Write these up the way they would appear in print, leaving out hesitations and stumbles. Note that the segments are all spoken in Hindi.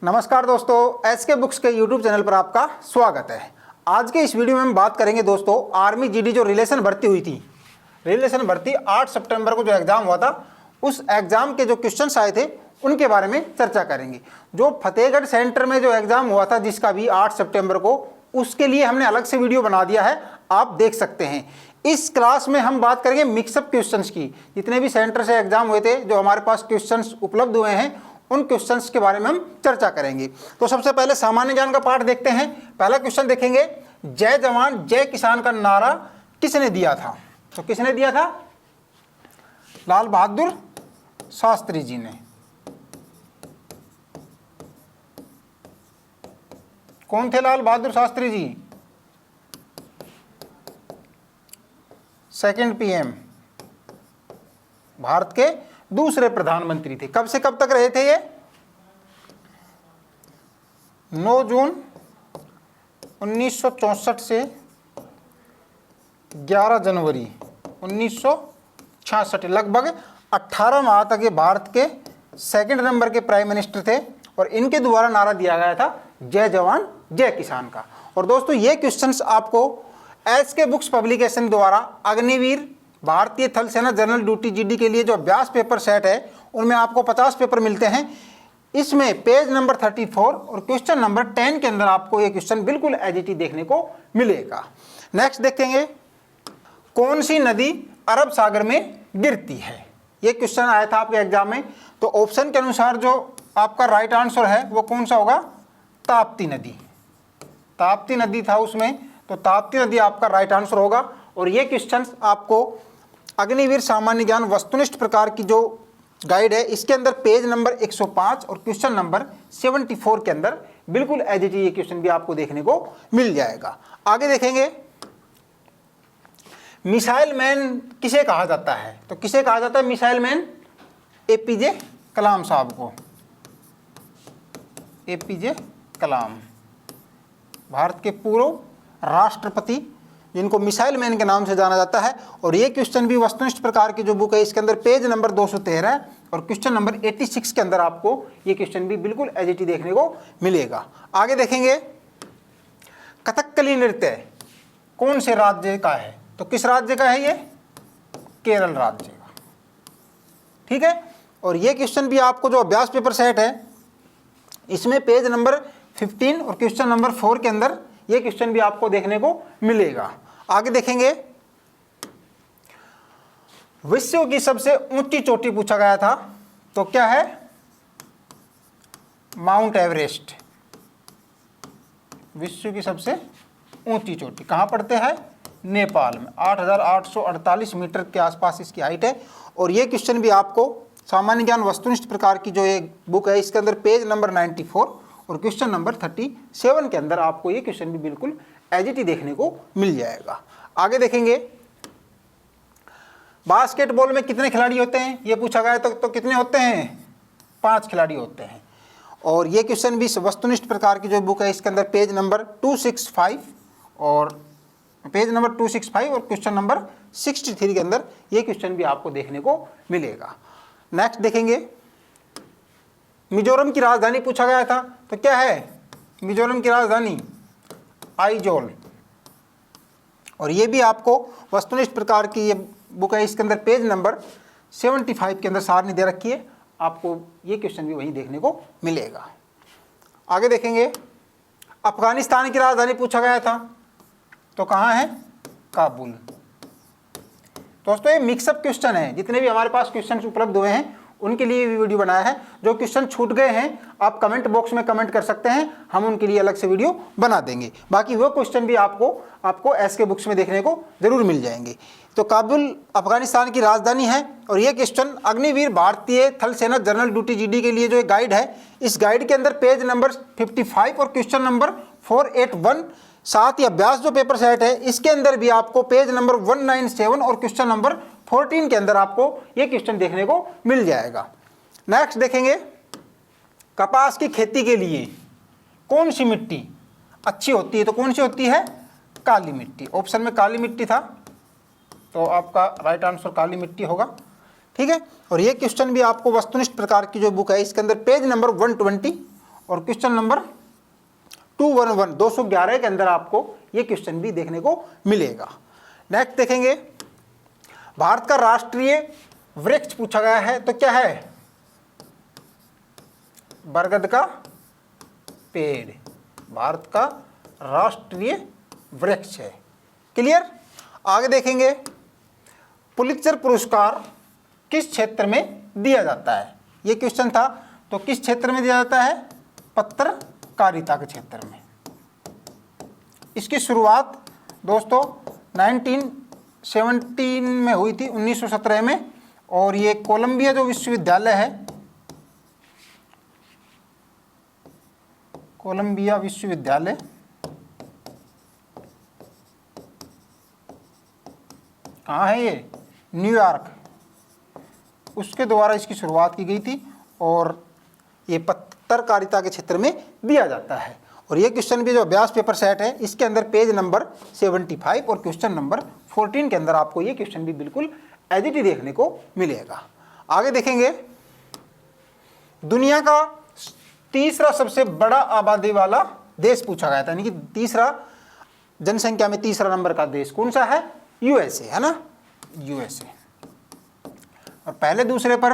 नमस्कार दोस्तों, एसके बुक्स के यूट्यूब चैनल पर आपका स्वागत है। आज के इस वीडियो में हम बात करेंगे दोस्तों आर्मी जीडी जो रिलेशन भर्ती हुई थी, रिलेशन भर्ती 8 सितंबर को जो एग्जाम हुआ था, उस एग्जाम के जो क्वेश्चंस आए थे उनके बारे में चर्चा करेंगे। जो फतेहगढ़ सेंटर में जो एग्जाम हुआ था जिसका भी 8 सितंबर को, उसके लिए हमने अलग से वीडियो बना दिया है, आप देख सकते हैं। इस क्लास में हम बात करेंगे मिक्सअप क्वेश्चंस की। जितने भी सेंटर से एग्जाम हुए थे, जो हमारे पास क्वेश्चंस उपलब्ध हुए हैं, उन क्वेश्चंस के बारे में हम चर्चा करेंगे। तो सबसे पहले सामान्य ज्ञान का पाठ देखते हैं। पहला क्वेश्चन देखेंगे, जय जवान जय किसान का नारा किसने दिया था? तो किसने दिया था? लाल बहादुर शास्त्री जी ने। कौन थे लाल बहादुर शास्त्री जी? सेकंड पीएम, भारत के दूसरे प्रधानमंत्री थे। कब से कब तक रहे थे ये? 9 जून 1964 से 11 जनवरी 1966, लगभग 18 माह तक ये भारत के सेकंड नंबर के प्राइम मिनिस्टर थे और इनके द्वारा नारा दिया गया था जय जवान जय किसान का। और दोस्तों ये क्वेश्चंस आपको एसके बुक्स पब्लिकेशन द्वारा अग्निवीर भारतीय थल सेना जनरल ड्यूटी जीडी के लिए जो अभ्यास पेपर सेट है, उनमें आपको 50 पेपर मिलते हैं। इसमें पेज नंबर 34 और क्वेश्चन नंबर 10 के अंदर आपको ये क्वेश्चन बिल्कुल एजीटी देखने को मिलेगा। नेक्स्ट देखेंगे, कौन सी नदी अरब सागर में गिरती है? ये क्वेश्चन आया था आपके एग्जाम में। तो ऑप्शन के अनुसार जो आपका राइट आंसर है वो कौन सा होगा? ताप्ती नदी। ताप्ती नदी था उसमें, तो ताप्ती नदी आपका राइट आंसर होगा। और ये क्वेश्चन आपको अग्निवीर सामान्य ज्ञान वस्तुनिष्ठ प्रकार की जो गाइड है, इसके अंदर पेज नंबर 105 और क्वेश्चन नंबर 74 के अंदर बिल्कुल एजीटी ये क्वेश्चन भी आपको देखने को मिल जाएगा। आगे देखेंगे, मिसाइल मैन किसे कहा जाता है? तो किसे कहा जाता है मिसाइल मैन? एपीजे कलाम साहब को। एपीजे कलाम, भारत के पूर्व राष्ट्रपति, जिनको मिसाइल मैन के नाम से जाना जाता है। और ये क्वेश्चन भी वस्तुनिष्ठ प्रकार की जो बुक है, इसके अंदर पेज नंबर 213 और क्वेश्चन नंबर 86 के अंदर आपको ये क्वेश्चन भी बिल्कुल एजीटी देखने को मिलेगा। आगे देखेंगे, कथकली नृत्य कौन से राज्य का है? तो किस राज्य का है ये? केरल राज्य का। ठीक है। और ये क्वेश्चन भी आपको जो अभ्यास पेपर सेट है, इसमें पेज नंबर 15 और क्वेश्चन नंबर 4 के अंदर ये क्वेश्चन भी आपको देखने को मिलेगा। आगे देखेंगे, विश्व की सबसे ऊंची चोटी पूछा गया था, तो क्या है? Mount Everest. विश्व की सबसे ऊंची चोटी कहां पड़ते हैं? नेपाल में। 8,848 मीटर के आसपास इसकी हाइट है। और ये क्वेश्चन भी आपको सामान्य ज्ञान वस्तुनिष्ठ प्रकार की जो एक बुक है, इसके अंदर पेज नंबर 94 और क्वेश्चन नंबर 37 के अंदर आपको ये क्वेश्चन भी बिल्कुल एजीटी देखने को मिल जाएगा। आगे देखेंगे, बास्केटबॉल में कितने खिलाड़ी होते हैं? ये पूछा गया तो कितने होते हैं? 5 खिलाड़ी होते हैं। और ये क्वेश्चन भी वस्तुनिष्ठ प्रकार की जो बुक है, इसके अंदर पेज नंबर 265 और क्वेश्चन नंबर 63 के अंदर ये क्वेश्चन भी आपको देखने को मिलेगा। नेक्स्ट देखेंगे, मिजोरम की राजधानी पूछा गया था, तो क्या है मिजोरम की राजधानी? आइजोल। और ये भी आपको वस्तुनिष्ठ प्रकार की ये बुक है, इसके अंदर पेज नंबर 75 के अंदर सारणी दे रखी है, आपको ये क्वेश्चन भी वहीं देखने को मिलेगा। आगे देखेंगे, अफगानिस्तान की राजधानी पूछा गया था, तो कहाँ है? काबुल। दोस्तों ये मिक्सअप क्वेश्चन है, जितने भी हमारे पास क्वेश्चन उपलब्ध हुए हैं उनके लिए भी वीडियो बनाया है। जो क्वेश्चन छूट गए हैं, आप कमेंट बॉक्स में कमेंट कर सकते हैं, हम उनके लिए अलग से वीडियो बना देंगे। बाकी वो क्वेश्चन भी आपको एसके बुक्स में देखने को जरूर मिल जाएंगे। तो काबुल अफगानिस्तान की राजधानी है। और ये क्वेश्चन अग्निवीर भारतीय थल सेना जनरल ड्यूटी जीडी के लिए जो एक गाइड है, इस गाइड के अंदर पेज नंबर 55 और क्वेश्चन नंबर 481, साथ ही अभ्यास जो पेपर सेट है, इसके अंदर भी आपको पेज नंबर 197 और क्वेश्चन नंबर 14 के अंदर आपको ये क्वेश्चन देखने को मिल जाएगा। नेक्स्ट देखेंगे, कपास की खेती के लिए कौन सी मिट्टी अच्छी होती है? तो कौन सी होती है? काली मिट्टी। ऑप्शन में काली मिट्टी था, तो आपका राइट आंसर काली मिट्टी होगा। ठीक है। और ये क्वेश्चन भी आपको वस्तुनिष्ठ प्रकार की जो बुक है, इसके अंदर पेज नंबर 120 और क्वेश्चन नंबर 211 के अंदर आपको ये क्वेश्चन भी देखने को मिलेगा। नेक्स्ट देखेंगे, भारत का राष्ट्रीय वृक्ष पूछा गया है, तो क्या है? बरगद का पेड़ भारत का राष्ट्रीय वृक्ष है। क्लियर? आगे देखेंगे, पुलित्जर पुरस्कार किस क्षेत्र में दिया जाता है? ये क्वेश्चन था, तो किस क्षेत्र में दिया जाता है? पत्रकारिता के क्षेत्र में। इसकी शुरुआत दोस्तों 1917 में हुई थी, 1917 में, और ये कोलंबिया जो विश्वविद्यालय है, कोलंबिया विश्वविद्यालय, कहाँ है ये? न्यूयॉर्क, उसके द्वारा इसकी शुरुआत की गई थी और ये पत्रकारिता के क्षेत्र में दिया जाता है। और ये क्वेश्चन भी जो अभ्यास पेपर सेट है, इसके अंदर पेज नंबर 75 और क्वेश्चन नंबर 14 के अंदर आपको ये क्वेश्चन भी बिल्कुल एज इट इज देखने को मिलेगा। आगे देखेंगे, दुनिया का तीसरा सबसे बड़ा आबादी वाला देश पूछा गया था, यानी कि तीसरा जनसंख्या में तीसरा नंबर का देश कौन सा है? यूएसए, है ना, यूएसए। और पहले दूसरे पर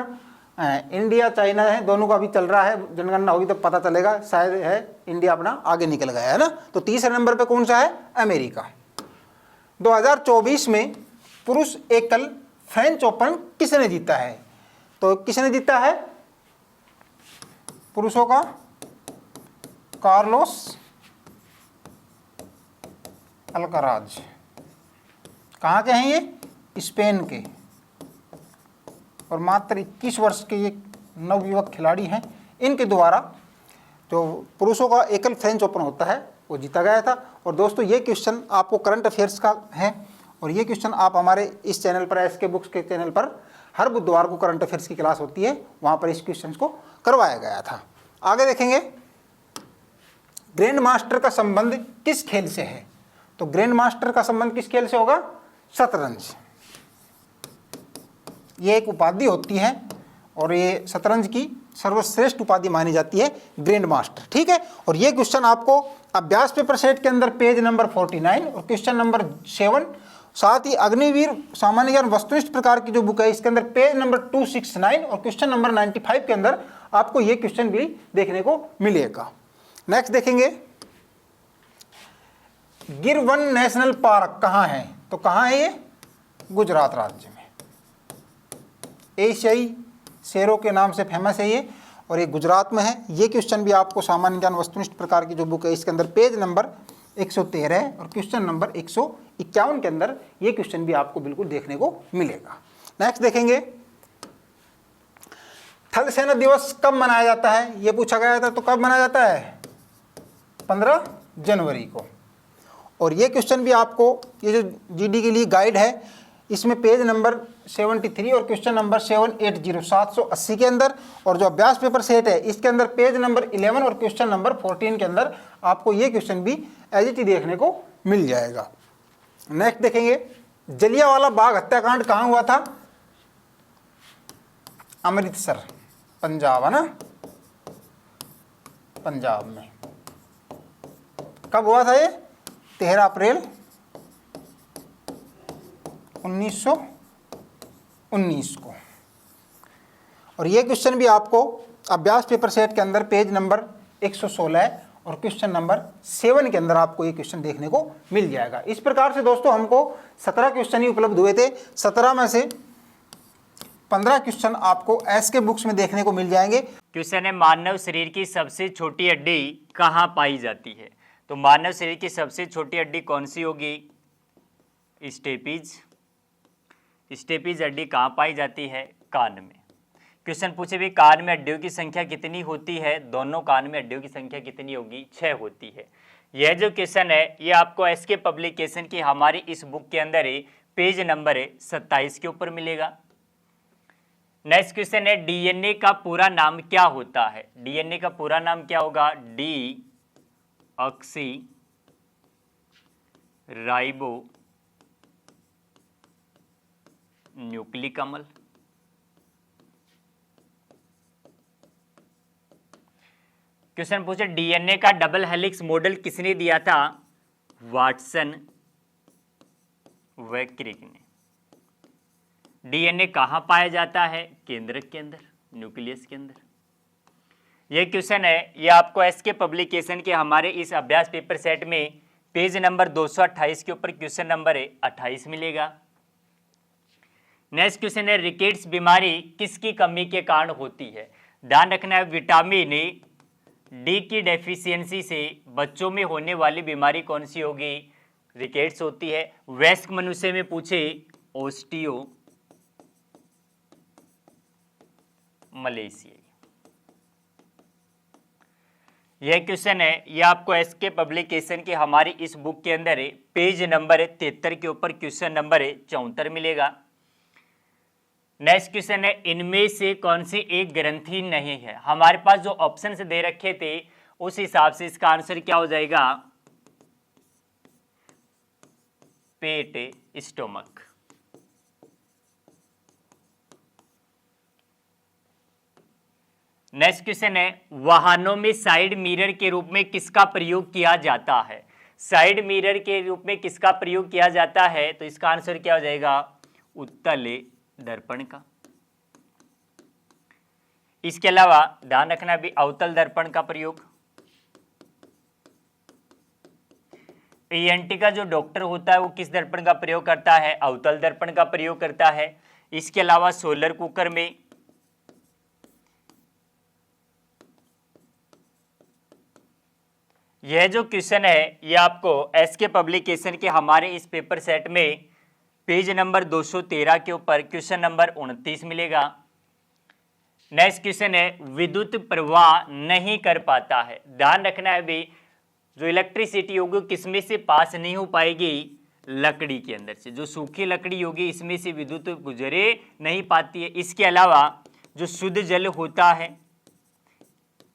इंडिया चाइना है, दोनों का अभी चल रहा है, जनगणना होगी तो पता चलेगा, शायद है इंडिया अपना आगे निकल गया है ना। तो तीसरे नंबर पे कौन सा है? अमेरिका। 2024 में पुरुष एकल फ्रेंच ओपन किसने जीता है? तो किसने जीता है पुरुषों का? Carlos Alcaraz. कहाँ के हैं ये? स्पेन के, और मात्र 21 वर्ष के ये नवयुवक खिलाड़ी हैं। इनके द्वारा जो पुरुषों का एकल फ्रेंच ओपन होता है वो जीता गया था। और दोस्तों ये क्वेश्चन आपको करंट अफेयर्स का है, और ये क्वेश्चन आप हमारे इस चैनल पर, एसके बुक्स के चैनल पर हर बुधवार को करंट अफेयर्स की क्लास होती है, वहाँ पर इस क्वेश्चन को करवाया गया था। आगे देखेंगे, ग्रैंड मास्टर का संबंध किस खेल से है? तो ग्रैंड मास्टर का संबंध किस खेल से होगा? शतरंज। ये एक उपाधि होती है और ये शतरंज की सर्वश्रेष्ठ उपाधि मानी जाती है, ग्रैंड मास्टर। ठीक है, और ये क्वेश्चन आपको अभ्यास पेपर सेट के अंदर पेज नंबर 49 और क्वेश्चन नंबर 7, साथ ही अग्निवीर सामान्य ज्ञान वस्तुनिष्ठ प्रकार की जो बुक है, इसके अंदर पेज नंबर 269 और क्वेश्चन नंबर 95 के अंदर आपको ये क्वेश्चन भी देखने को मिलेगा। नेक्स्ट देखेंगे, गिर वन नेशनल पार्क कहाँ है? तो कहाँ है ये? गुजरात राज्य में। एशियाई शेरों के नाम से फेमस है ये, और ये गुजरात में है। ये क्वेश्चन भी आपको सामान्य ज्ञान वस्तुनिष्ठ प्रकार की जो बुक है, इसके अंदर पेज नंबर 113 है और क्वेश्चन नंबर 151 के अंदर ये क्वेश्चन भी आपको बिल्कुल देखने को मिलेगा। नेक्स्ट देखेंगे, थल सेना दिवस कब मनाया जाता है? ये पूछा गया था, तो कब मनाया जाता है? 15 जनवरी को। और ये क्वेश्चन भी आपको, ये जो जीडी के लिए गाइड है, इसमें पेज नंबर 73 और क्वेश्चन नंबर 780 780 के अंदर, और जो अभ्यास पेपर सेट है इसके अंदर पेज नंबर 11 और क्वेश्चन नंबर 14 के अंदर आपको ये क्वेश्चन भी एज इट इज देखने को मिल जाएगा। नेक्स्ट देखेंगे, जलियांवाला बाग हत्याकांड कहाँ हुआ था? अमृतसर, पंजाब, है ना, पंजाब में। कब हुआ था ये? 13 अप्रैल 1919 को। और ये क्वेश्चन भी आपको अभ्यास पेपर सेट के अंदर पेज नंबर 116 और क्वेश्चन नंबर 7 के अंदर आपको ये क्वेश्चन देखने को मिल जाएगा। इस प्रकार से दोस्तों हमको 17 क्वेश्चन ही उपलब्ध हुए थे। 17 में से 15 क्वेश्चन आपको एसके बुक्स में देखने को मिल जाएंगे। क्वेश्चन है, मानव शरीर की सबसे छोटी हड्डी कहाँ पाई जाती है? तो मानव शरीर की सबसे छोटी हड्डी कौन सी होगी? स्टेपीज। स्टेपीज हड्डी कहाँ पाई जाती है? कान में। क्वेश्चन पूछे भी, कान में हड्डियों की संख्या कितनी होती है? दोनों कान में हड्डियों की संख्या कितनी होगी? 6 होती है। यह जो क्वेश्चन है ये आपको एसके पब्लिकेशन की हमारी इस बुक के अंदर है, पेज नंबर 27 के ऊपर मिलेगा। नेक्स्ट क्वेश्चन है, डीएनए का पूरा नाम क्या होता है? डीएनए का पूरा नाम क्या होगा? डी ऑक्सी राइबो न्यूक्लिक अम्ल। क्वेश्चन पूछे डीएनए का डबल हेलिक्स मॉडल किसने दिया था? वाटसन व क्रिक ने। डीएनए कहाँ पाया जाता है? केंद्रक के अंदर, न्यूक्लियस के अंदर। यह क्वेश्चन है, ये आपको एसके पब्लिकेशन के हमारे इस अभ्यास पेपर सेट में पेज नंबर 228 के ऊपर क्वेश्चन नंबर 28 मिलेगा। नेक्स्ट क्वेश्चन है, रिकेट्स बीमारी किसकी कमी के कारण होती है? ध्यान रखना है, विटामिन डी की डेफिशिएंसी से बच्चों में होने वाली बीमारी कौन सी होगी? रिकेट्स होती है। वयस्क मनुष्य में पूछे ओस्टियो मलेशिया। यह क्वेश्चन है, यह आपको एसके पब्लिकेशन के हमारी इस बुक के अंदर पेज नंबर 73 के ऊपर क्वेश्चन नंबर 74 मिलेगा। नेक्स्ट क्वेश्चन है, इनमें से कौन सी एक ग्रंथि नहीं है? हमारे पास जो ऑप्शंस दे रखे थे उस हिसाब से इसका आंसर क्या हो जाएगा? पेट, स्टोमक। नेक्स्ट क्वेश्चन है, वाहनों में साइड मिरर के रूप में किसका प्रयोग किया जाता है? साइड मिरर के रूप में किसका प्रयोग किया जाता है? तो इसका आंसर क्या हो जाएगा? उत्तल दर्पण का। इसके अलावा ध्यान रखना भी अवतल दर्पण का प्रयोग। ईएनटी का जो डॉक्टर होता है वो किस दर्पण का प्रयोग करता है? अवतल दर्पण का प्रयोग करता है। इसके अलावा सोलर कुकर में यह जो क्वेश्चन है ये आपको एसके पब्लिकेशन के हमारे इस पेपर सेट में पेज नंबर 213 के ऊपर क्वेश्चन नंबर 29 मिलेगा। नेक्स्ट क्वेश्चन है, विद्युत प्रवाह नहीं कर पाता है। ध्यान रखना है भी, जो इलेक्ट्रिसिटी होगी किसमें से पास नहीं हो पाएगी? लकड़ी के अंदर से। जो सूखी लकड़ी होगी इसमें से विद्युत गुजरे नहीं पाती है। इसके अलावा जो शुद्ध जल होता है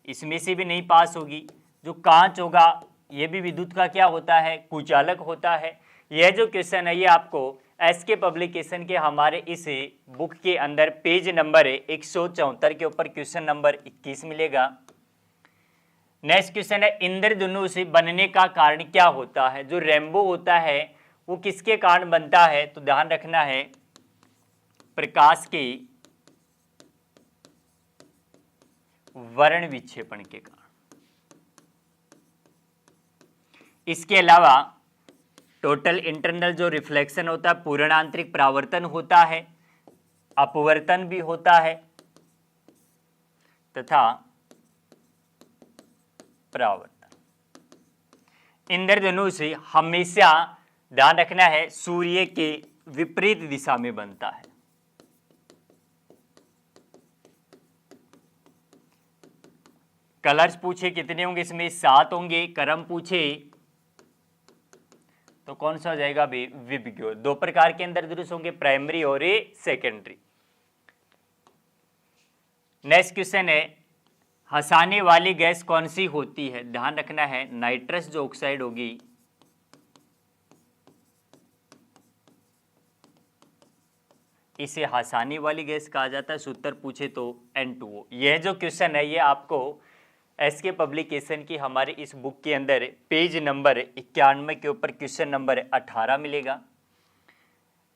इसमें से भी नहीं पास होगी। जो कांच होगा ये भी विद्युत का क्या होता है? कुचालक होता है। यह जो क्वेश्चन है ये आपको एसके पब्लिकेशन के हमारे इस बुक के अंदर पेज नंबर 174 के ऊपर क्वेश्चन नंबर 21 मिलेगा। नेक्स्ट क्वेश्चन है, इंद्रधनुष बनने का कारण क्या होता है? जो रेनबो होता है वो किसके कारण बनता है? तो ध्यान रखना है, प्रकाश के वर्ण विक्षेपण के कारण। इसके अलावा टोटल इंटरनल जो रिफ्लेक्शन होता है, पूर्ण आंतरिक परावर्तन होता है, अपवर्तन भी होता है तथा परावर्तन। इंद्रधनुष हमेशा ध्यान रखना है सूर्य के विपरीत दिशा में बनता है। कलर्स पूछे कितने होंगे? इसमें 7 होंगे। क्रम पूछे तो कौन सा हो जाएगा भी? विबग्योर। 2 प्रकार के इंद्रधनुष होंगे, प्राइमरी और सेकेंडरी। नेक्स्ट क्वेश्चन है, हंसाने वाली गैस कौन सी होती है? ध्यान रखना है, नाइट्रस जो ऑक्साइड होगी इसे हंसाने वाली गैस कहा जाता है। सूत्र पूछे तो N2O। यह जो क्वेश्चन है ये आपको एसके पब्लिकेशन की हमारे इस बुक के अंदर पेज नंबर 91 के ऊपर क्वेश्चन नंबर 18 मिलेगा।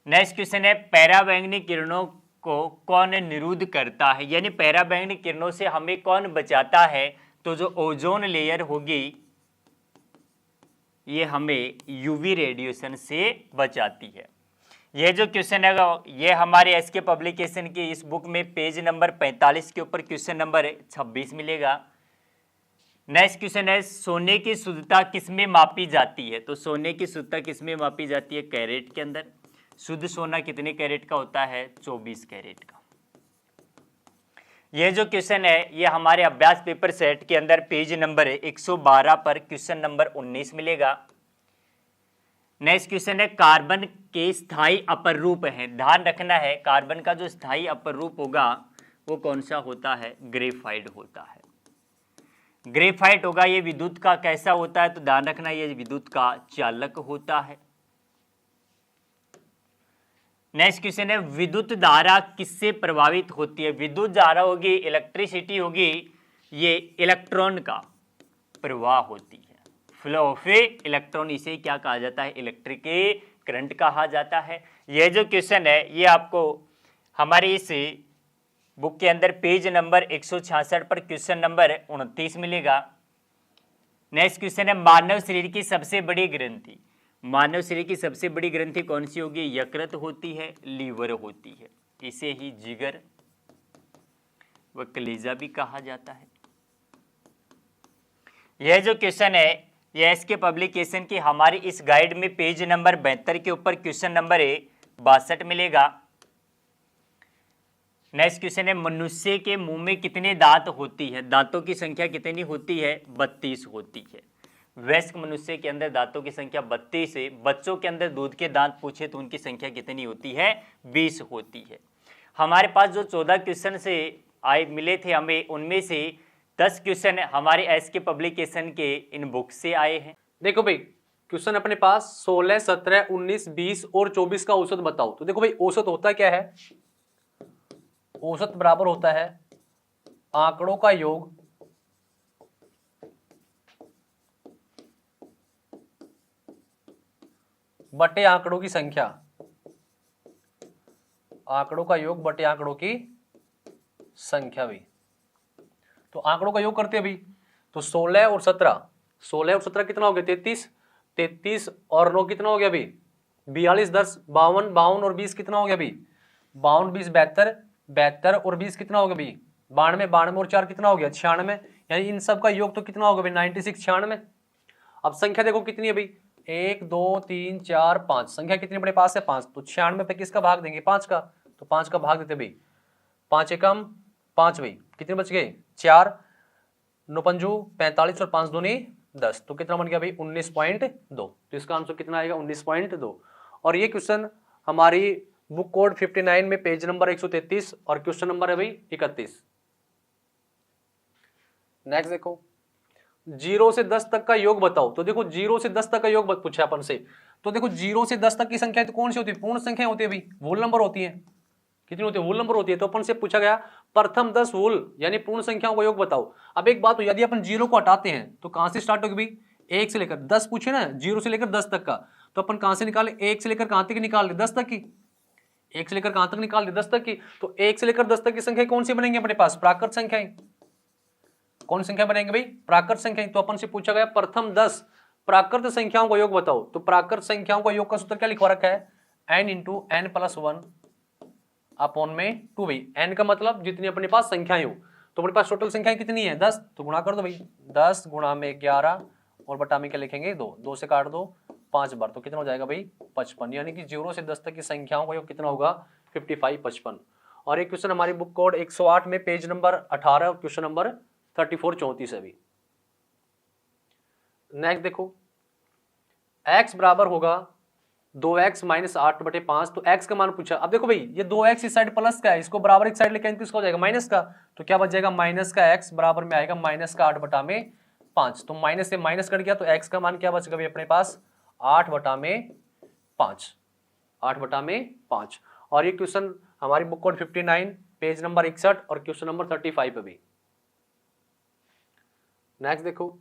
नेक्स्ट क्वेश्चन है, पराबैंगनी किरणों को कौन निरुद्ध करता है? यानी पराबैंगनी किरणों से हमें कौन बचाता है? तो जो ओजोन लेयर होगी ये हमें यूवी रेडिएशन से बचाती है। यह जो क्वेश्चन है ये हमारे एसके पब्लिकेशन की इस बुक में पेज नंबर 45 के ऊपर क्वेश्चन नंबर 26 मिलेगा। नेक्स्ट क्वेश्चन है, सोने की शुद्धता किसमें मापी जाती है? तो सोने की शुद्धता किसमें मापी जाती है? कैरेट के अंदर। शुद्ध सोना कितने कैरेट का होता है? 24 कैरेट का। यह जो क्वेश्चन है ये हमारे अभ्यास पेपर सेट के अंदर पेज नंबर 112 पर क्वेश्चन नंबर 19 मिलेगा। नेक्स्ट क्वेश्चन है, कार्बन के स्थायी अपर रूप हैं। ध्यान रखना है, कार्बन का जो स्थायी अपर रूप होगा वो कौन सा होता है? ग्रेफाइट होता है। ग्रेफाइट होगा ये विद्युत का कैसा होता है? तो ध्यान रखना ये विद्युत का चालक होता है। नेक्स्ट क्वेश्चन है, विद्युत धारा किससे प्रभावित होती है? विद्युत धारा होगी, इलेक्ट्रिसिटी होगी, ये इलेक्ट्रॉन का प्रवाह होती है। फ्लो ऑफ ए इलेक्ट्रॉन, इसे क्या कहा जाता है? इलेक्ट्रिक करंट कहा जाता है। यह जो क्वेश्चन है ये आपको हमारी इस बुक के अंदर पेज नंबर 166 पर क्वेश्चन नंबर 29 मिलेगा। नेक्स्ट क्वेश्चन है मानव शरीर की सबसे बड़ी ग्रंथि। मानव शरीर की सबसे बड़ी ग्रंथि कौन सी होगी? यकृत होती है, लीवर होती है, इसे ही जिगर व कलेजा भी कहा जाता है। यह जो क्वेश्चन है यह इसके पब्लिकेशन की हमारी इस गाइड में पेज नंबर 72 के ऊपर क्वेश्चन नंबर 62 मिलेगा। नेक्स्ट क्वेश्चन है मनुष्य के मुंह में कितने दांत होती है? दांतों की संख्या कितनी होती है? 32 होती है। वयस्क मनुष्य के अंदर दांतों की संख्या 32 है। बच्चों के अंदर दूध के दांत पूछे तो उनकी संख्या कितनी होती है? 20 होती है। हमारे पास जो 14 क्वेश्चन से आए मिले थे हमें, उनमें से 10 क्वेश्चन हमारे एस के पब्लिकेशन के इन बुक से आए हैं। देखो भाई क्वेश्चन अपने पास 16, 17, 19, 20 और 24 का औसत बताओ। तो देखो भाई औसत होता क्या है? औसत बराबर होता है आंकड़ों का योग बटे आंकड़ों की संख्या। आंकड़ों का योग बटे आंकड़ों की संख्या भी। तो आंकड़ों का योग करते हैं अभी, तो 16 और 17, 16 और 17 कितना हो गया? 33, 33 और 9 कितना हो गया अभी? 42, 10 52, 52 और 20 कितना हो गया अभी? 52, 20 72, 72 और 20 कितना हो गया अभी? 92, 92 और 4 कितना हो गया? 96। यानी इन सब का योग तो कितना होगा भाई? 96, 96। अब संख्या देखो कितनी है भाई? 1 2 3 4 5, संख्या कितनी अपने पास है? 5। तो 96 पे किसका भाग देंगे? 5 का। तो 5 का भाग देते भाई, 5 एकम 5 भाई, कितने बच गए? 4, 9 पंजू 45 और 5 दूनी 10, तो कितना बन गया भाई? 19.2। तो इसका आंसर कितना आएगा? 19.2। और ये क्वेश्चन हमारी बुक कोड 59 में पेज नंबर 133 और क्वेश्चन नंबर है भाई 31। नेक्स्ट देखो 0 से 10 तक का योग बताओ। तो देखो 0 से 10 तक का योग पूछा अपन से। तो देखो 0 से 10 तक की संख्या तो कौन सी होती है? पूर्ण संख्या होती है भाई, वोल नंबर होती है। कितनी होती है? वोल नंबर होती है। तो अपन से पूछा गया प्रथम 10 वोल यानी पूर्ण संख्याओं का योग बताओ। अब एक बात, यदि अपन 0 को हटाते हैं तो कहां से स्टार्ट होगी भाई? 1 से लेकर 10 पूछे ना, 0 से लेकर 10 तक का। तो अपन कहां से निकाले? 1 से लेकर कहां तक निकाल ले? 10 तक की। 1 से लेकर कहां तक निकाल ले? 10 तक की। तो 1 से लेकर 10 तक की संख्या कौन सी बनेंगे अपने पास? प्राकृत संख्याएं। कौन संख्या बनेंगे भाई? प्राकृत संख्याएं। तो अपन से पूछा गया प्रथम 10 प्राकृत संख्याओं का योग बताओ। तो प्राकृत संख्याओं का योग का सूत्र क्या लिखवा रखा है? n into n plus 1 upon में 2 भाई। n का मतलब जितनी अपने पास संख्याएं हो। तो अपने पास टोटल संख्याएं कितनी है? 10। तो गुणा कर दो भाई, 10 गुणा में 11 और बटा में क्या लिखेंगे? 2, 2 से काट दो 5 बार, तो कितना हो जाएगा भाई? 55। यानी कि 0 से 10 तक की संख्याओं का योग कितना होगा? 55, 55। और एक क्वेश्चन हमारी बुक कोड 108 में पेज नंबर 18 और क्वेश्चन नंबर 34, 34 है भी। नेक्स्ट देखो x बराबर होगा 2x माइनस 8 बटे 5। तो x का मान पूछा। अब देखो भाई ये 2x इस साइड प्लस का है, इसको बराबर एक साइड लेके आएंगे तो इसका हो जाएगा माइनस का। तो क्या बच जाएगा? माइनस का x बराबर में आएगा माइनस का 8 बटा में 5। तो माइनस से माइनस कट गया तो x का मान क्या बचेगा भाई अपने पास? 8 बटा में 5, 8 बटा में 5। और ये क्वेश्चन हमारी बुक कोड 59 पेज नंबर 61 और क्वेश्चन नंबर 35 पे भी। नेक्स्ट देखो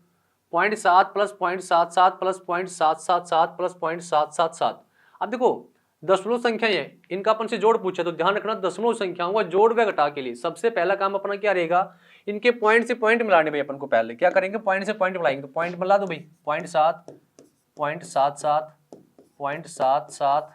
0.7 प्लस 0.77 प्लस 0.777 प्लस 0.777। अब देखो दशमलव संख्या है, इनका अपन से जोड़ पूछा। तो ध्यान रखना दशमलव संख्याओं का जोड़ व घटा के लिए सबसे पहला काम अपना क्या रहेगा? इनके पॉइंट से पॉइंट मिलाने भाई। अपन को पहले क्या करेंगे? पॉइंट से पॉइंट मिलाएंगे। तो पॉइंट मिला दो भाई, 0.7 0.77 0.77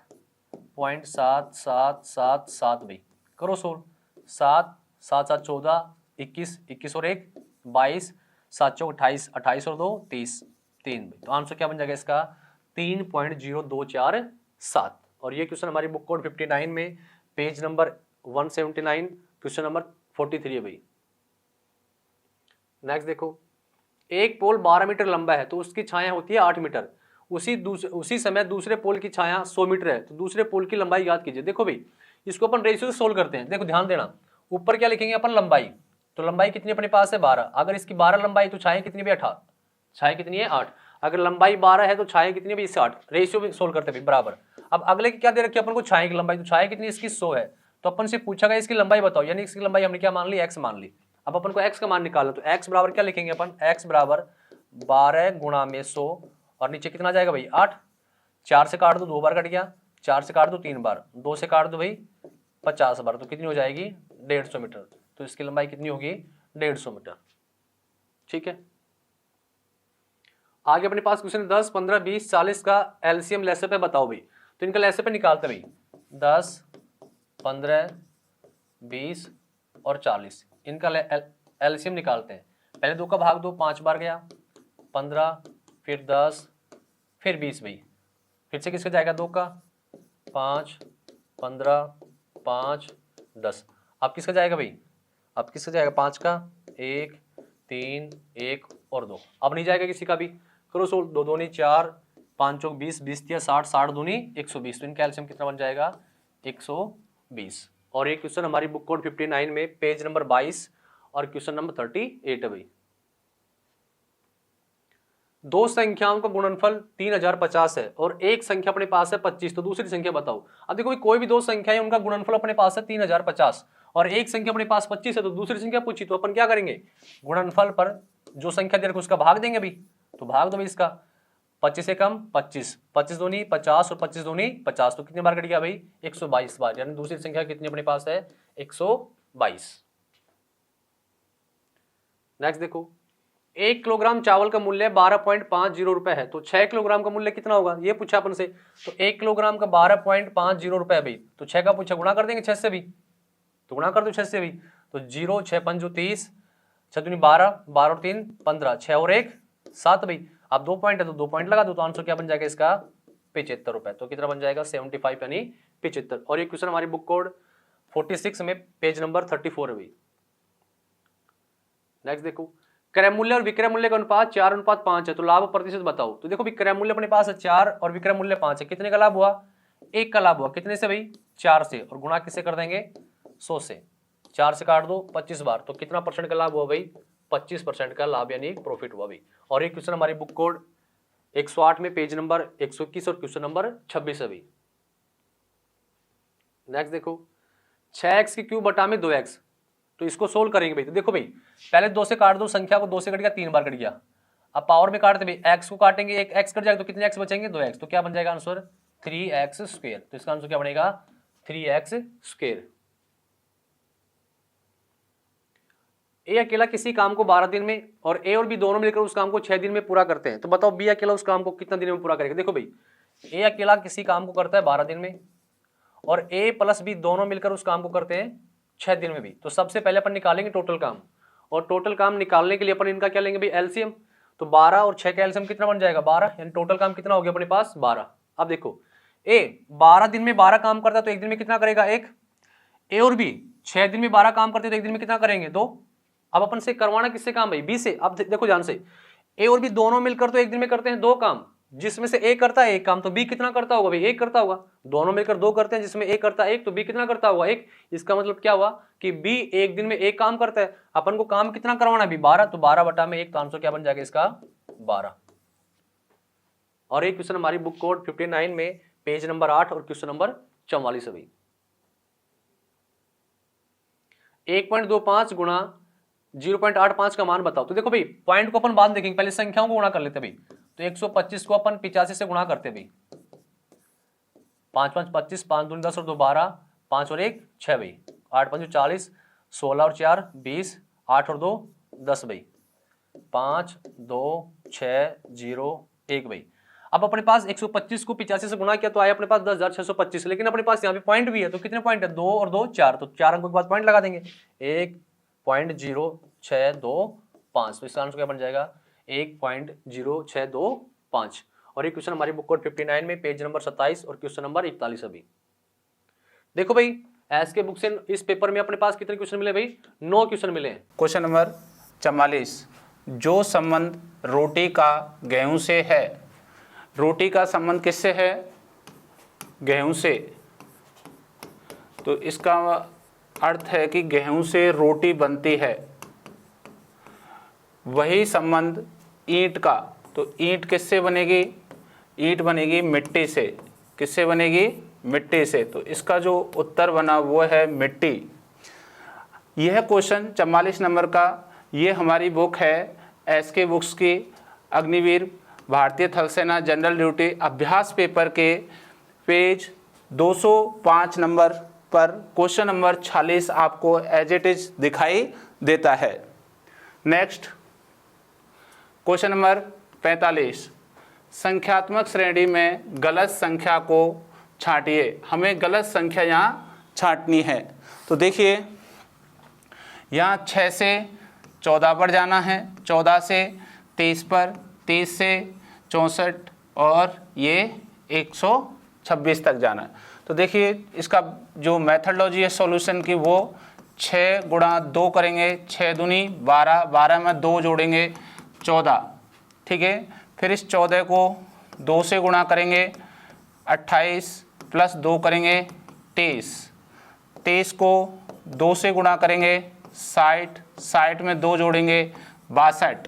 0.7777 भाई, करो सोल्व। 7 7 7 14 21 21 और 1 22 7 चौक 28 28 और 2 30 3 भाई। तो आंसर क्या बन जाएगा इसका? 3.0247। और ये क्वेश्चन हमारी बुक कोड 59 में पेज नंबर 179 क्वेश्चन नंबर 43 है भाई। नेक्स्ट देखो एक पोल 12 मीटर लंबा है तो उसकी छाया होती है 8 मीटर। उसी समय दूसरे पोल की छाया 100 मीटर है तो दूसरे पोल की लंबाई याद कीजिए। देखो भाई इसको अपन रेशियो से सोल्व करते हैं। देखो ध्यान देना, ऊपर क्या लिखेंगे अपन? लंबाई। तो लंबाई कितनी अपने पास है? 12। अगर इसकी 12 लंबाई तो छाया कितनी भी? 18। छाया कितनी है? 8। अगर लंबाई 12 है तो छाया कितनी भी? इससे 8। रेशियो भी सोल्व करते हैं बराबर। अब अगले की क्या दे रखी है अपन को? छाया की लंबाई। तो छाया कितनी? इसकी 100 है। तो अपन से पूछा गया इसकी लंबाई बताओ, यानी इसकी लंबाई हमने क्या मान ली? x मान ली। अब अपन को x का मान निकालना, तो x बराबर क्या लिखेंगे अपन? x बराबर 12 गुणा में 100 और नीचे कितना जाएगा भाई 8। 4 से काट दो 2 बार कट गया, 4 से काट दो 3 बार, 2 से काट दो भाई 50 बार, तो कितनी हो जाएगी 150 मीटर। तो इसकी लंबाई कितनी होगी 150 मीटर। ठीक है, आगे अपने पास क्वेश्चन 10, 15, 20, 40 का एलसीएम लेसे पे बताओ भाई। तो इनका लेसे पे निकालते भाई 10, 15, 20 और 40, इनका एलसीएम निकालते हैं। पहले 2 का भाग दो, 5 बार गया, 15, फिर 10, फिर 20 भाई, फिर से किसका जाएगा 2 का, 5, 15, 5, 10। अब किसका जाएगा भाई, अब किसका जाएगा 5 का, 1, 3, 1 और 2। अब नहीं जाएगा किसी का भी, करो सोल्व, 2 दूनी 4, 5 चौक 20, 20 तिया 60, 60 दूनी 120। तो इनका एलसीएम कितना बन जाएगा 120। और एक क्वेश्चन हमारी बुक कोड 59 में पेज नंबर 22 और क्वेश्चन नंबर 38 है भाई। दो संख्याओं का गुणनफल 3050 है और एक संख्या अपने पास है 25, तो दूसरी संख्या बताओ। अब देखो कोई भी दो संख्या है उनका गुणनफल अपने पास है 3050 और एक संख्या अपने पास 25 है, तो दूसरी संख्या पूछी, तो अपन क्या करेंगे गुणनफल पर जो संख्या दे रखी उसका भाग देंगे भाई। तो भाग दो भाई इसका, 25 से कम 25, 25 दूनी 50 और 25 दूनी 50, तो कितनी बार कट गया भाई 122 बार, यानी दूसरी संख्या कितनी अपने पास है 122। नेक्स्ट देखो, 1 किलोग्राम चावल का मूल्य 12.50 रुपए है, तो 6 किलोग्राम का मूल्य कितना होगा ये पूछा अपन से। तो 1 किलोग्राम का 12.50 रुपए है भाई, तो 6 का पूछा, गुणा कर देंगे 6 से भी, तो गुणा कर दो 6 से भी, तो 0, 6 5 30, 6 दूनी 12, 12 और 3 15, 6 और 1 7 भाई। अब 2 पॉइंट है तो 2 पॉइंट लगा दो, तो आंसर क्या बन जाएगा इसका 75 रुपए। तो कितना बन जाएगा 75 यानी 75। और ये क्वेश्चन हमारी बुक कोड 46 में पेज नंबर 34 है भाई। नेक्स्ट देखो, क्रय मूल्य और विक्रय मूल्य का अनुपात 4:5 है, तो लाभ प्रतिशत बताओ। तो देखो क्रय मूल्य अपने पास है 4 और विक्रय मूल्य 5 है, कितने का लाभ हुआ 1 का लाभ हुआ, कितने से भाई 4 से, और गुणा किससे कर देंगे 100 से, 4 से काट दो 25 बार, तो कितना % का लाभ हुआ भाई 25% का लाभ यानी प्रॉफिट हुआ भाई। और एक क्वेश्चन हमारी बुक कोड 108 में पेज नंबर 121 और क्वेश्चन नंबर 26 है भाई। नेक्स्ट देखो, 6x की क्यूब बटा में 2x, तो इसको सोल्व करेंगे भाई। तो देखो भाई पहले 2 से काट दो, संख्या को 2 से कट गया 3 बार कट गया, अब पावर में काटते भाई x को काटेंगे, एक x कट जाएगा तो कितने x बचेंगे 2x, तो क्या बन जाएगा आंसर 3x स्क्वायर। तो इसका आंसर क्या बनेगा 3x स्क्वायर। ए अकेला किसी काम को 12 दिन में और ए और बी दोनों मिलकर उस काम को 6 दिन में पूरा करते हैं, तो बताओ बी अकेला उस काम को कितना दिन में पूरा करेगा। देखो भाई ए अकेला किसी काम को करता है 12 दिन में और ए प्लस बी दोनों मिलकर उस काम को करते हैं 6 दिन में भी। तो सबसे पहले अपन निकालेंगे टोटल काम, और टोटल काम निकालने के लिए अपन इनका क्या लेंगे भाई एलसीएम। तो 12 और 6 का एलसीएम कितना बन जाएगा 12, यानी टोटल काम कितना हो गया अपने पास 12। अब देखो ए 12 दिन में 12 काम करता है तो एक दिन में कितना करेगा 1, ए और बी 6 दिन में 12 काम करते हैं तो एक दिन में कितना करेंगे 2। अब अपन से करवाना किससे काम भाई बी से। अब देखो ध्यान से, ए और बी दोनों मिलकर तो एक दिन में करते हैं 2 काम, जिसमें से ए करता है 1 काम, तो बी कितना करता होगा भाई 1 करता होगा। दोनों मिलकर 2 करते हैं जिसमें ए करता है 1, तो बी कितना करता होगा 1। इसका मतलब क्या हुआ कि बी एक दिन में 1 काम करता है, अपन को काम कितना करवाना है 12, तो 12 बटा में 1, तो आंसर क्या बन जाएगा इसका 12। और एक क्वेश्चन हमारी बुक कोड 59 में पेज नंबर 8 और क्वेश्चन नंबर 44 है भाई। 1.25 गुणा 0.85 का मान बताओ। तो देखो भाई पॉइंट को अपन बाद में देखेंगे, पहले संख्याओं को गुणा कर लेते भाई। तो 125 को अपन 85 से गुणा करते भाई, 5 5 25, 5 दूनी 10 और 2 12, 5 और 1 6 भाई, 8 5 40, 16 और 4 20, 8 और 2 10 भाई, 5 2 6 0 1 भाई। अब अपने पास 125 को 85 से गुणा किया तो आया अपने पास 10,625, लेकिन अपने पास यहाँ पे पॉइंट भी है, तो कितने पॉइंट है 2 और 2 4, तो 4 अंकों के बाद पॉइंट लगा देंगे 1.0625, तो इसका आंसर क्या बन जाएगा 1.0625। और ये क्वेश्चन हमारी बुक कोड 59 में पेज नंबर 27 और क्वेश्चन नंबर 41 अभी। देखो भाई एस के बुक से इस पेपर में अपने पास कितने क्वेश्चन मिले भाई 9 क्वेश्चन मिले हैं। क्वेश्चन नंबर 44, जो संबंध रोटी का गेहूं से है, रोटी का संबंध किससे है गेहूं से, तो इसका अर्थ है कि गेहूं से रोटी बनती है। वही संबंध ईंट का, तो ईंट किससे बनेगी, ईंट बनेगी मिट्टी से, किससे बनेगी मिट्टी से, तो इसका जो उत्तर बना वो है मिट्टी। यह क्वेश्चन 44 नंबर का, ये हमारी बुक है एस के बुक्स की अग्निवीर भारतीय थल सेना जनरल ड्यूटी अभ्यास पेपर के पेज 205 नंबर पर क्वेश्चन नंबर 46 आपको एज इट इज दिखाई देता है। नेक्स्ट क्वेश्चन नंबर 45, संख्यात्मक श्रेणी में गलत संख्या को छांटिए। हमें गलत संख्या यहाँ छांटनी है। तो देखिए यहाँ 6 से 14 पर जाना है, 14 से 23 पर, 23 से 64 और ये 126 तक जाना है। तो देखिए इसका जो मेथडोलॉजी है सॉल्यूशन की, वो 6 गुणा 2 करेंगे, 6 दूनी 12, 12 में 2 जोड़ेंगे 14, ठीक है। फिर इस 14 को 2 से गुणा करेंगे, 28 प्लस 2 करेंगे 23, 23 को 2 से गुणा करेंगे 60, 60 में 2 जोड़ेंगे 62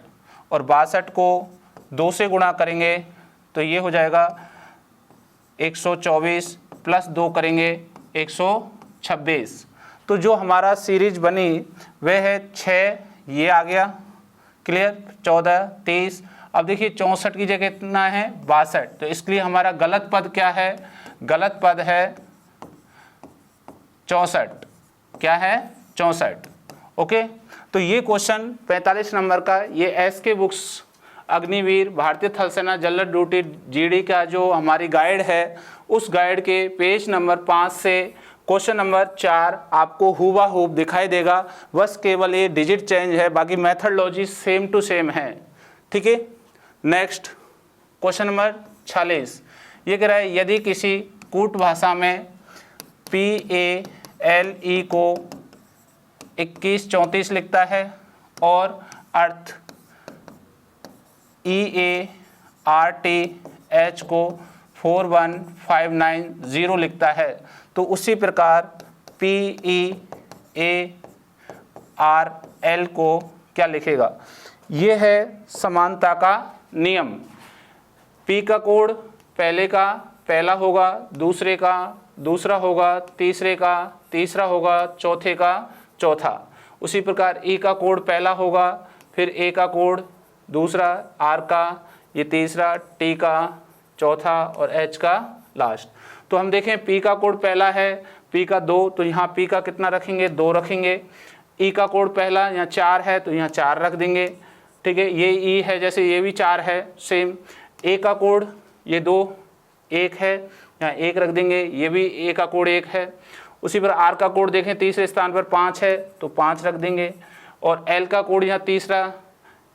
और 62 को 2 से गुणा करेंगे तो ये हो जाएगा 124 प्लस 2 करेंगे 126। तो जो हमारा सीरीज बनी वह है 6, ये आ गया क्लियर, 14, 23। अब देखिए 64 की जगह कितना है 62, तो इसके लिए हमारा गलत पद क्या है, गलत पद है 64, क्या है 64। ओके, तो ये क्वेश्चन 45 नंबर का ये एसके बुक्स अग्निवीर भारतीय थल सेना जनरल ड्यूटी जीडी का जो हमारी गाइड है उस गाइड के पेज नंबर 5 से क्वेश्चन नंबर 4 आपको हुबहू दिखाई देगा, बस केवल ये डिजिट चेंज है, बाकी मेथडोलॉजी सेम टू सेम है, ठीक है। नेक्स्ट क्वेश्चन नंबर 46, ये कह रहा है यदि किसी कूट भाषा में PALE को 2134 लिखता है और अर्थ EARTH को 41590 लिखता है, तो उसी प्रकार PEARL को क्या लिखेगा। ये है समानता का नियम। P का कोड पहले का पहला होगा, दूसरे का दूसरा होगा, तीसरे का तीसरा होगा, चौथे का चौथा। उसी प्रकार E का कोड पहला होगा, फिर A का कोड दूसरा, R का ये तीसरा, T का चौथा और H का लास्ट। तो हम देखें P का कोड पहला है, P का 2, तो यहाँ P का कितना रखेंगे 2 रखेंगे। E का कोड पहला यहाँ 4 है तो यहाँ 4 रख देंगे, ठीक है। ये E है जैसे ये भी 4 है सेम। A का कोड ये 2 1 है, यहाँ 1 रख देंगे, ये भी A का कोड 1 है। उसी पर R का कोड देखें तीसरे स्थान पर 5 है तो 5 रख देंगे और L का कोड यहाँ तीसरा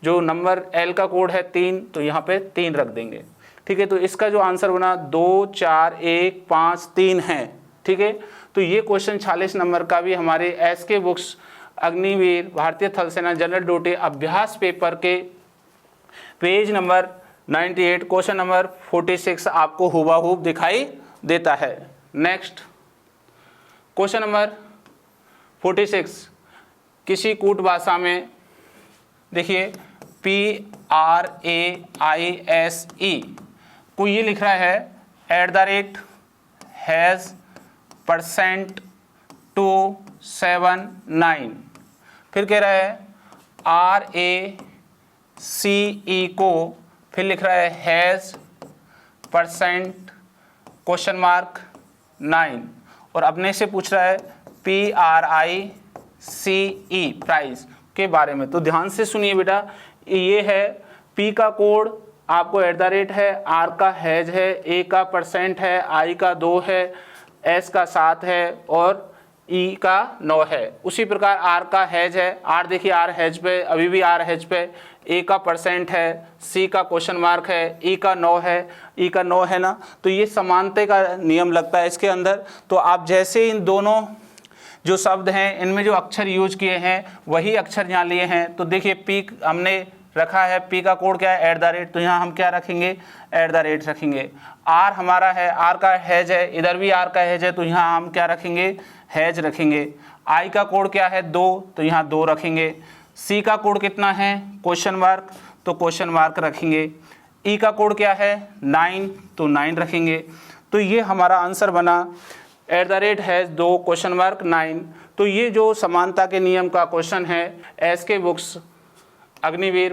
जो नंबर L का कोड है 3 तो यहाँ पे 3 रख देंगे, ठीक है। तो इसका जो आंसर बना 2 4 1 5 3 है, ठीक है। तो ये क्वेश्चन 46 नंबर का भी हमारे एसके बुक्स अग्निवीर भारतीय थल सेना जनरल ड्यूटी अभ्यास पेपर के पेज नंबर 98 क्वेश्चन नंबर 46 आपको हुबहू दिखाई देता है। नेक्स्ट क्वेश्चन नंबर 46, किसी कूट भाषा में देखिए PRAISE को ये लिख रहा है @हैज़ %279, फिर कह रहा है RACE को फिर लिख रहा है हैज़ %9 और अपने से पूछ रहा है PRICE प्राइस के बारे में। तो ध्यान से सुनिए बेटा, ये है P का कोड आपको @ है, R का हैज है, A का % है, I का 2 है, S का 7 है और E का 9 है। उसी प्रकार R का हैज है, R देखिए R हैज पे अभी भी R हैज पे, A का % है, C का क्वेश्चन मार्क है, E का 9 है, E का 9 है ना। तो ये समानता का नियम लगता है इसके अंदर। तो आप जैसे इन दोनों जो शब्द हैं इनमें जो अक्षर यूज किए हैं वही अक्षर यहाँ लिए हैं। तो देखिए P हमने रखा है, P का कोड क्या है @ तो यहाँ हम क्या रखेंगे @ रखेंगे। R हमारा है, R का हैज है, इधर भी R का हैज है तो यहाँ हम क्या रखेंगे हैज रखेंगे। I का कोड क्या है 2 तो यहाँ 2 रखेंगे। C का कोड कितना है क्वेश्चन मार्क तो क्वेश्चन मार्क रखेंगे। E का कोड क्या है 9 तो 9 रखेंगे। तो ये हमारा आंसर बना @ हैज 2 क्वेश्चन मार्क 9। तो ये जो समानता के नियम का क्वेश्चन है एसके बुक्स अग्निवीर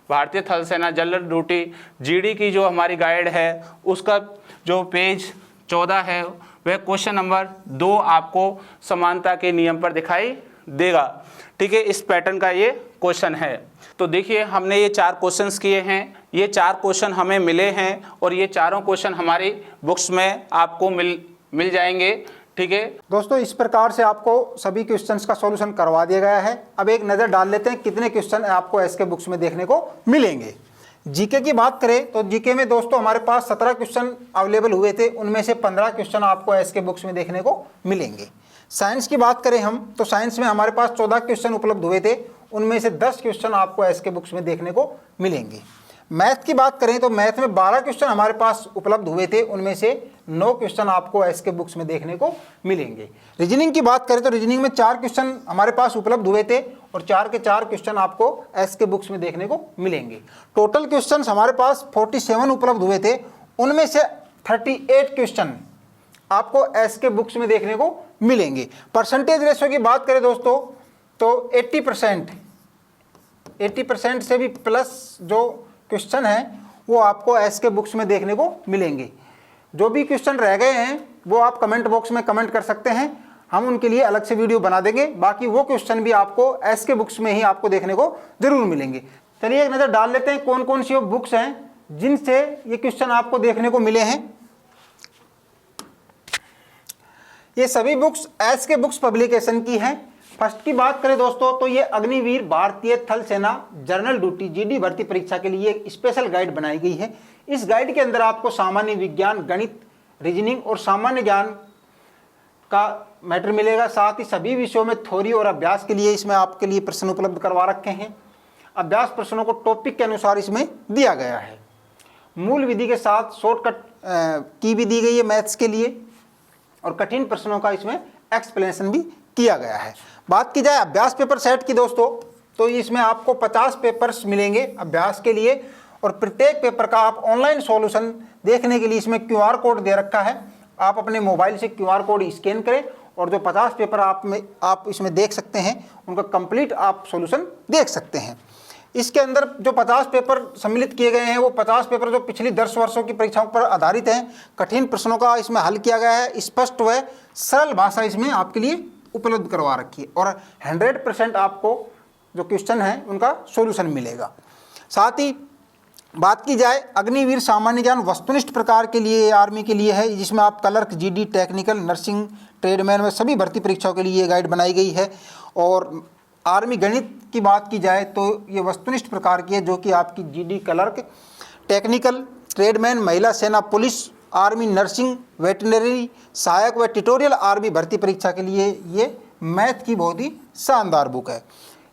भारतीय थल सेना जनरल ड्यूटी जीडी की जो हमारी गाइड है उसका जो पेज 14 है वह क्वेश्चन नंबर 2 आपको समानता के नियम पर दिखाई देगा। ठीक है, इस पैटर्न का ये क्वेश्चन है। तो देखिए हमने ये 4 क्वेश्चंस किए हैं, ये 4 क्वेश्चन हमें मिले हैं और ये चारों क्वेश्चन हमारी बुक्स में आपको मिल जाएंगे। ठीक है दोस्तों, इस प्रकार से आपको सभी क्वेश्चंस का सॉल्यूशन करवा दिया गया है। अब एक नज़र डाल लेते हैं कितने क्वेश्चन आपको एसके बुक्स में देखने को मिलेंगे। जीके की बात करें तो जीके में दोस्तों हमारे पास 17 क्वेश्चन अवेलेबल हुए थे, उनमें से 15 क्वेश्चन आपको एसके बुक्स में देखने को मिलेंगे। साइंस की बात करें हम तो साइंस में हमारे पास 14 क्वेश्चन उपलब्ध हुए थे, उनमें से 10 क्वेश्चन आपको एसके बुक्स में देखने को मिलेंगे। मैथ की बात करें तो मैथ में 12 क्वेश्चन हमारे पास उपलब्ध हुए थे, उनमें से 9 क्वेश्चन आपको एसके बुक्स में देखने को मिलेंगे। रीजनिंग की बात करें तो रीजनिंग में 4 क्वेश्चन हमारे पास उपलब्ध हुए थे और 4 के 4 क्वेश्चन आपको एसके बुक्स में देखने को मिलेंगे। टोटल क्वेश्चन हमारे पास 47 उपलब्ध हुए थे, उनमें से 38 क्वेश्चन आपको एसके बुक्स में देखने को मिलेंगे। परसेंटेज रेशो की बात करें दोस्तों तो 80% से भी प्लस जो क्वेश्चन हैं वो आपको एसके बुक्स में देखने को मिलेंगे। जो भी क्वेश्चन रह गए हैं वो आप कमेंट बॉक्स में कमेंट कर सकते हैं, हम उनके लिए अलग से वीडियो बना देंगे। बाकी वो क्वेश्चन भी आपको एसके बुक्स में ही आपको देखने को जरूर मिलेंगे। चलिए एक नज़र डाल लेते हैं कौन कौन सी वो बुक्स हैं जिनसे ये क्वेश्चन आपको देखने को मिले हैं। ये सभी बुक्स एसके बुक्स पब्लिकेशन की हैं। फर्स्ट की बात करें दोस्तों तो ये अग्निवीर भारतीय थल सेना जनरल ड्यूटी जीडी भर्ती परीक्षा के लिए एक स्पेशल गाइड बनाई गई है। इस गाइड के अंदर आपको सामान्य विज्ञान, गणित, रीजनिंग और सामान्य ज्ञान का मैटर मिलेगा। साथ ही सभी विषयों में थ्योरी और अभ्यास के लिए इसमें आपके लिए प्रश्न उपलब्ध करवा रखे हैं। अभ्यास प्रश्नों को टॉपिक के अनुसार इसमें दिया गया है। मूल विधि के साथ शॉर्टकट की भी दी गई है मैथ्स के लिए और कठिन प्रश्नों का इसमें एक्सप्लेनेशन भी किया गया है। बात की जाए अभ्यास पेपर सेट की दोस्तों तो इसमें आपको 50 पेपर्स मिलेंगे अभ्यास के लिए और प्रत्येक पेपर का आप ऑनलाइन सॉल्यूशन देखने के लिए इसमें QR कोड दे रखा है। आप अपने मोबाइल से QR कोड स्कैन करें और जो 50 पेपर आप इसमें देख सकते हैं उनका कंप्लीट आप सॉल्यूशन देख सकते हैं। इसके अंदर जो 50 पेपर सम्मिलित किए गए हैं वो 50 पेपर जो पिछली 10 वर्षों की परीक्षाओं पर आधारित हैं। कठिन प्रश्नों का इसमें हल किया गया है, स्पष्ट व सरल भाषा इसमें आपके लिए उपलब्ध करवा रखी है और 100% आपको जो क्वेश्चन है उनका सॉल्यूशन मिलेगा। साथ ही बात की जाए अग्निवीर सामान्य ज्ञान वस्तुनिष्ठ प्रकार के लिए आर्मी के लिए है, जिसमें आप clerk, GD, technical, nursing, tradesman में सभी भर्ती परीक्षाओं के लिए गाइड बनाई गई है। और आर्मी गणित की बात की जाए तो ये वस्तुनिष्ठ प्रकार की है जो कि आपकी जीडी, क्लर्क, टेक्निकल, ट्रेडमैन, महिला सेना पुलिस, आर्मी, नर्सिंग, वेटनरी, सहायक व ट्यूटोरियल आर्मी भर्ती परीक्षा के लिए ये मैथ की बहुत ही शानदार बुक है।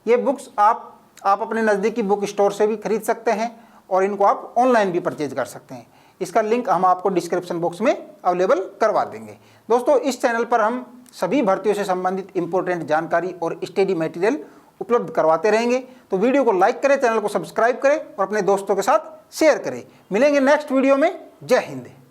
ये बुक्स आप अपने नज़दीकी बुक स्टोर से भी खरीद सकते हैं और इनको आप ऑनलाइन भी परचेज कर सकते हैं। इसका लिंक हम आपको डिस्क्रिप्शन बॉक्स में अवेलेबल करवा देंगे। दोस्तों, इस चैनल पर हम सभी भर्तियों से संबंधित इंपॉर्टेंट जानकारी और स्टडी मटेरियल उपलब्ध करवाते रहेंगे। तो वीडियो को लाइक करें, चैनल को सब्सक्राइब करें और अपने दोस्तों के साथ शेयर करें। मिलेंगे नेक्स्ट वीडियो में। जय हिंद।